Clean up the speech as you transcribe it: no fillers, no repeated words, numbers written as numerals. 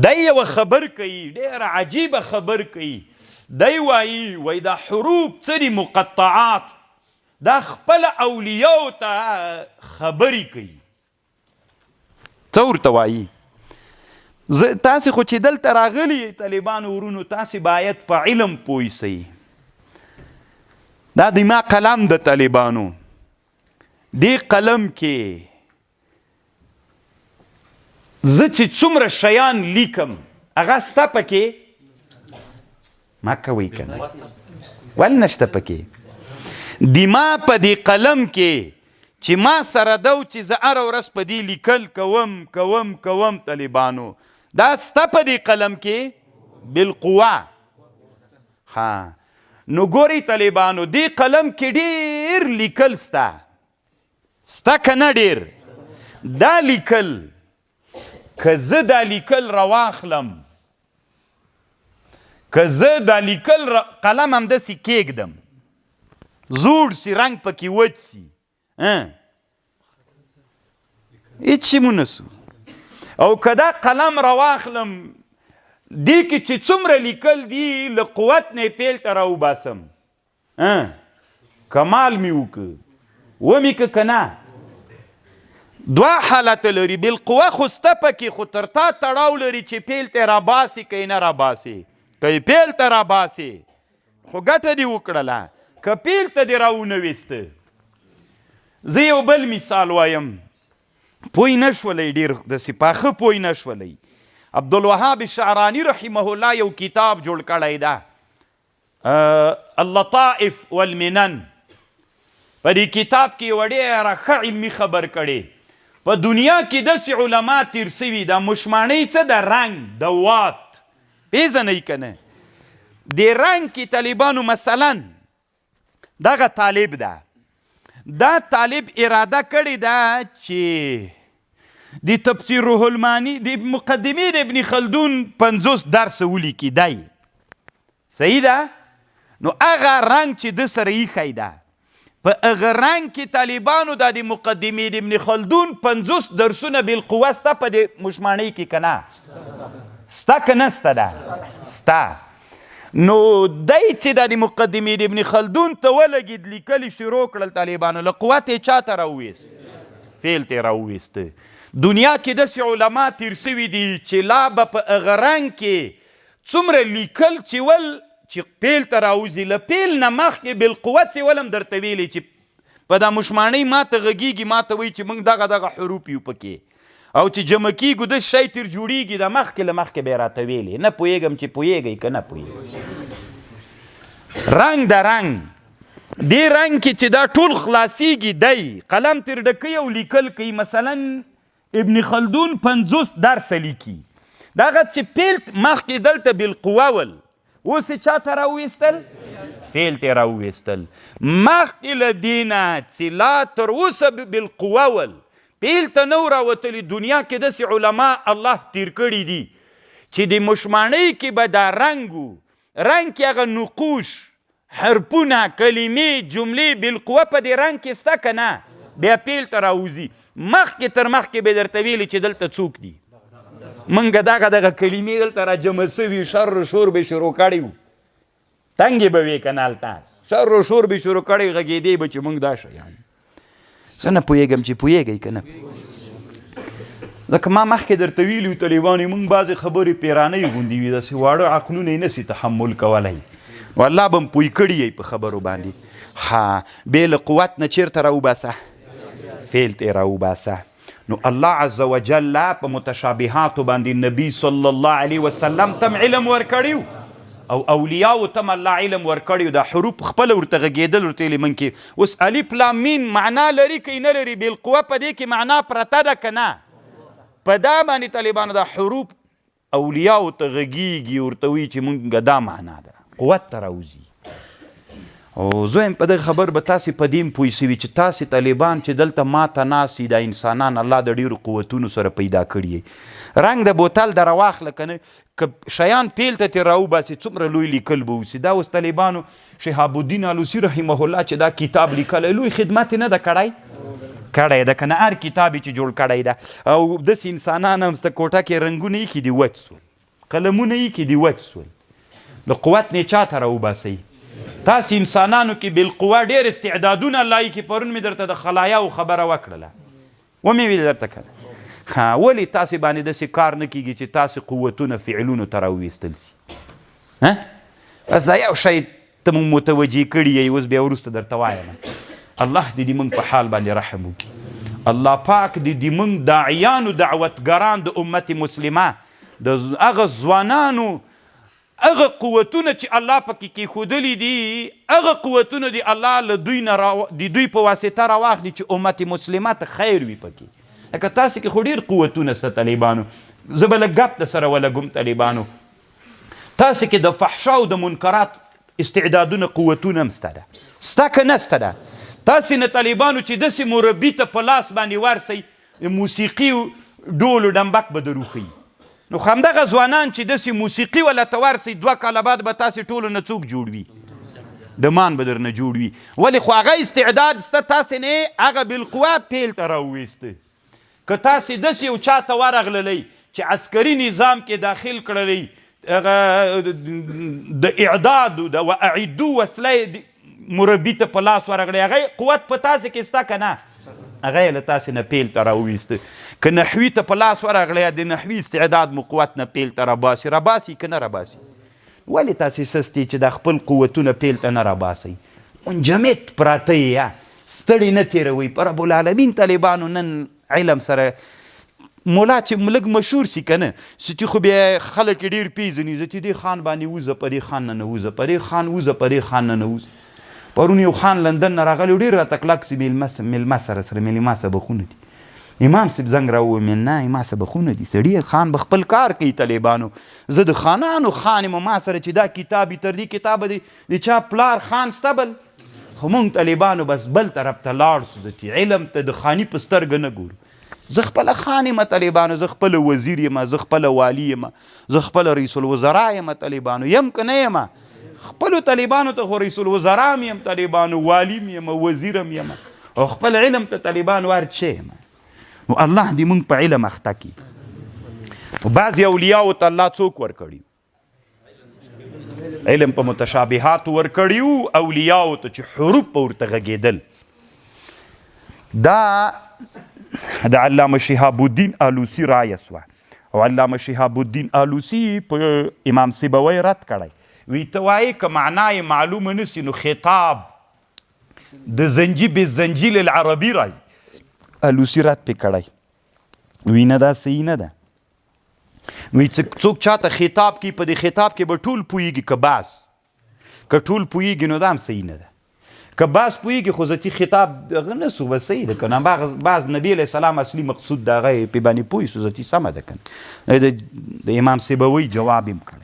دی یوه خبر کوي ډېره عجیبه خبر کوي دی وایي دا حروف څه دي مقطعات دا خپله اولیاو ته خبرې کوي څه ورته وایي تاسې خو چې دلته راغلي طالبانو ورونو تاسې باید په علم پوه سئ دا د ما قلم د طالبانو دې قلم کې زه چې څومره شیان لیکم هغه ستا پکې ما کوئ که نه ولې نشته پکې د ما په دې قلم کې چې ما سره ده چې زه هره ورځ په دې لیکل کوم طالبانو دا ستا په دې قلم کې بالقوه ها نو ګورئ طالبانو دې قلم کې ډېر لیکل ستا که نه ډېر دا لیکل که زه دا لیکل رواخلم که زه دا لیکل قلم همداسې کېږدم زوړ سي رنګ پکې وچ سي هېڅ شي مو نه سو او که دا قلم رواخلم دې کې چې څومره لیکل دي له قوت نه یې پیل ته راوباسم کمال مې وکړه ومې که نه دوه حالته لري بالقوه خو سته پکې خو تر تا تړاو لري چې پیل ته راباسي که یې نه راباسي که یې پیل ته راباسي خو ګټه دې وکړله که پیل ته دې راونه ویسته زه یو بل مثال وایم پوی نه شولی ډېر داسې پاخه پوی نه شولی عبدالوهاب شعراني رحمه الله یو کتاب جوړ کړی ده اللطائف والمنن په دې کتاب کې یوه ډېره ښه علمي خبر کړې په دنیا کې داسې علما تیر سوي د مشمانۍ څه د رنګ د وات پیژنئ که نه دې رنګ کې طالبانو مثلا دغه طالب ده دا طالب اراده کړې ده چې د تفسیر روح المانی د مقدمې د ابن خلدون 50 درس ولیکي دی صحیح ده نو هغه رنګ چې ده سره ایښی ده په هغه رنګ کې طالبانو دا د مقدمې د ابن خلدون 50 درسونه بالقوه سته په د مشمانۍ کې که نه سته که نه سته ده سته نو دی چې دا د مقدمې د ابن خلدون ته ولګېد لیکلي شروع کړل طالبانو له قوت یې چا ته راوویست فیل ته یې راوویسته دنیا کې داسې علما تیر سوي دي چې لا به په هغه رنګ کې څومره لیکل چې ول چې پیل ته راوځي له پیل نه مخکې بالقوت چې ولم درته ویلی چې په دا مشمانۍ ماته غږیږي ماته وایي چې موږ دغه حروف یو پکې او چې جمع کیږو د شی تر جوړیږي د مخکې له مخکې به یې راته ویلې نه پوهېږم چې پوهېږئ که نه پوهېږئ رنګ د رنګ دې رنګ کې چې دا ټول خلاصیږي دی قلم تر ډکوي او لیکل کوي مثلا ابن خلدون 50 درس لیکي دغه چې پیل مخکې دلته بالقوه ول اوس یې چا ته راوویستل فیل ته یې راوویستل مخکې له دې نه چې لا تر اوسه بالقوه ول پیل ته نو راوتلي دنیا کې داسې علما الله تیر کړي دي چې د مشمانۍ کې به دا رنګ کې هغه نقوش حرفونه کلمې جملې بالقوه په دې رنګ کې سته که نه بیا پیل ته راوځي مخکې تر مخکې به درته ویلي چې دلته څوک دي موږ دغه کلمې دلته را جمع سوي شر و شور به شروع کړی وو تنګې به وې که نه هلته شر و شور به شروع کړی غږېدې به چې موږ دا شیان زه نه پوهېږم چې پوهېږئ که نه ځکه ما مخکې درته ویلي وو طالبانو موږ بعضې خبرې پیرانۍ غوندې وي داسې واړه عقلونه یې نسي تحمل کولی نو الله به م پوی کړي یی په خبرو باندې ها بې له قوت نه چېرته راوباسه فیل ته یې راوباسه نو الله عز وجل په متشابهاتو باندې نبی صلی الله علیه وسلم تم علم ورکړي او اولیاو تم الله علم ورکړي دا حروف خپله ورته غږېدل ورته ویلي من کې اوس الف لام میم معنا لري که نه لري بالقوه په دې کې معنا پرته ده که نه په دا باندې طالبانو دا حروف اولیاو ته غږېږي ورته وایي چې مونږ دا معنا ده قوت ته راوځي او زه یم په دغه خبر به تاسې په دې پوه سوي چې تاسې طالبان چې دلته ماته ناست دي دا انسانان الله د ډېرو قوتونو سره پیدا کړي رنګ د بوتل د راواخله که نه که شیان پیل ته ترې راوباسي څومره لوی لیکل به اوسي دا اوس طالبانو شهاب الدین الوسي رحمه الله چې دا کتاب لیکلی لوی خدمت یې نه ده کړی کړی ده که نه هر کتاب چې جوړ کړی ده او داسې انسانان هم سته کوټه کې رنګونه ایښي دي وچ سول قلمونه ایښي دي وچ سول د قوت نه چاته راوباسئ تاسې انسانانو کې بالقوه ډېر استعدادونه الله ایښي پرون مې درته د خلایاو خبره وکړله ومې ویل درته که نه ولې تاسې باندې داسې کار نه کېږي چې تاسې قوتونه فعلونو ته راوویستل سي بس دا یو شی ته مونږ متوجه کړي یې اوس بیا وروسته درته وایم الله دې مونږ په حال باندې رحم وکړي الله پاک دې مونږ داعیانو دعوتګران د امت مسلمه د هغه ځوانانو هغه قوتونه چې الله پکې کېښودلي دي هغه قوتونه دې الله له دوی نه د دوی په واسطه راواخلي چې امت مسلمه ته خیر وي پکې لکه تاسې کې خو ډېر قوتونه شته طالبانو زه به لږ ګپ د سره ولګم طالبانو تاسې کې د فحشا او د منکرات استعدادونه قوتونه هم شته ده شته که نه شته ده تاسې نه طالبانو چې داسې مربي ته په لاس باندې ورسئ موسیقي ډول و ډمبک به در وښیي نو همدغه ځوانان چې داسې موسیقي ولته ورسئ 2 کاله بعد به تاسې ټولو نه څوک جوړ وي د مان به درنه جوړ وي ولې خو هغه استعداد شته تاسې نه هغه بالقوه پیل ته راوویسته که تاسې داسې یو چا ته ورغللی چې عسکري نظام کې داخل کړلی د اعداد د واعدو وسله مربي ته په لاس ورغلی هغه قوت په تاسې کې شته که نه هغه یې له تاسې نه پیل ته راوویسته که نحوي ته په لاس ورغلی د نحوي استعداد مو قوت نه پیل ته راباسي که نه راباسي ولې تاسې سستې چې دا خپل قوتونه پیل ته نه راباسئ منجمد پراته یې ستړي نه تېروئ په رب العالمین طالبانو نن علم سره مولا چې لږ مشهور سي که نه چې خو بیا خلک یې ډېر پېژني زه چې دې خان باندې وزه په دې خان نه نوزه په دې خان وزه په دې خان نه نوزه پرون یو خان لندن نه راغلی ډېر راته کلک سي مېلمه سره مېلمه سبقونه دي امام صاحب زنګ راوویل نه امام سبقونه دي سړي خان به خپل کار کوي طالبانو زه د خانانو خان یم ما سره چې دا کتاب تر دې کتابه د چا پلار خان سته بل خو مونږ طالبانو بس بل طرف ته لاړ سو چې علم ته د خاني په سترګه نه ګورو زه خپله خان یم طالبانو زه خپله وزیر یم زه خپله والی یم زه خپله رئیس الوزرا یم طالبانو یم که نه یم خپلو طالبانو ته خو رئیس الوزرا م یم طالبانو والی م یم وزیرم یم او خپل علم ته طالبانو هر څه یم نو الله دې مونږ په علم اخته کړي بعضې اولیاو ته الله څوک ورکړي علم په متشابهاتو ورکړي اولیاو ته چې حروف په ورته غږېدل دا د علامه شهاب الدین آلوسی رایه سوه او علامه شهاب الدین آلوسی په امام سیبوی رد کړی وی ته وایې که معنا یې معلومه نسی نو خطاب د زنجي بالزنجیل العربي راځي آلوسی رد پې کړی وی نه دا صحیح نه ده وی څوک چاته خطاب کوي په دې خطاب کې به ټول پوهېږي که باز که ټول پوهېږي نو دا هم صحیح نه ده که باز پوهېږي خو ذاتي خطاب دغه نه سو بس صحیح ده که نه باز نبي علیه السلام اصلي مقصود د هغه پې باندې پوه سو ذاتي سمه ده که نه د امام سیبوي جواب یې کړی